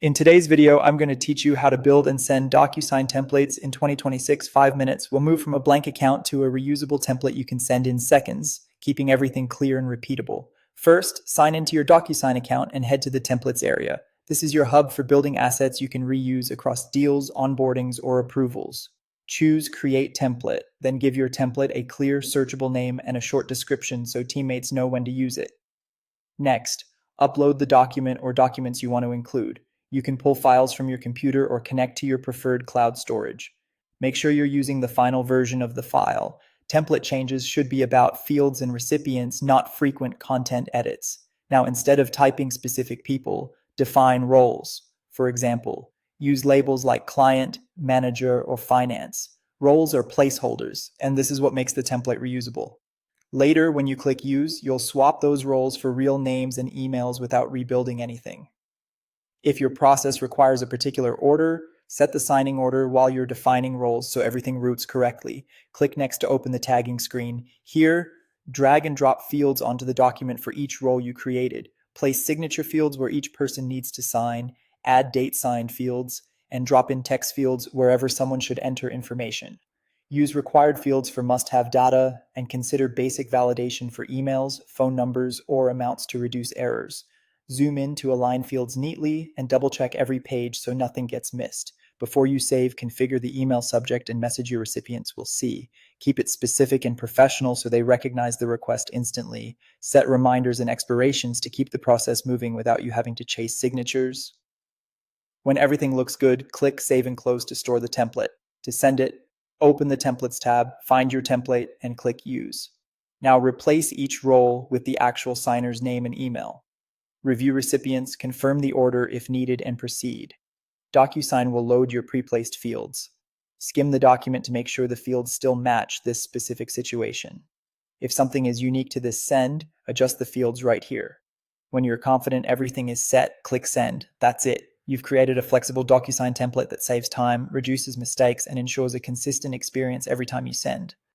In today's video, I'm going to teach you how to build and send Docusign templates in 2026, 5 minutes. We'll move from a blank account to a reusable template you can send in seconds, keeping everything clear and repeatable. First, sign into your Docusign account and head to the templates area. This is your hub for building assets you can reuse across deals, onboardings, or approvals. Choose Create Template, then give your template a clear, searchable name and a short description so teammates know when to use it. Next, upload the document or documents you want to include. You can pull files from your computer or connect to your preferred cloud storage. Make sure you're using the final version of the file. Template changes should be about fields and recipients, not frequent content edits. Now, instead of typing specific people, define roles. For example, use labels like client, manager, or finance. Roles are placeholders, and this is what makes the template reusable. Later, when you click Use, you'll swap those roles for real names and emails without rebuilding anything. If your process requires a particular order, set the signing order while you're defining roles so everything routes correctly. Click Next to open the tagging screen. Here, drag and drop fields onto the document for each role you created. Place signature fields where each person needs to sign, add date signed fields, and drop in text fields wherever someone should enter information. Use required fields for must-have data, and consider basic validation for emails, phone numbers, or amounts to reduce errors. Zoom in to align fields neatly, and double-check every page so nothing gets missed. Before you save, configure the email subject and message your recipients will see. Keep it specific and professional so they recognize the request instantly. Set reminders and expirations to keep the process moving without you having to chase signatures. When everything looks good, click Save and Close to store the template. To send it, open the Templates tab, find your template, and click Use. Now replace each role with the actual signer's name and email. Review recipients, confirm the order if needed, and proceed. Docusign will load your pre-placed fields. Skim the document to make sure the fields still match this specific situation. If something is unique to this send, adjust the fields right here. When you're confident everything is set, click Send. That's it. You've created a flexible Docusign template that saves time, reduces mistakes, and ensures a consistent experience every time you send.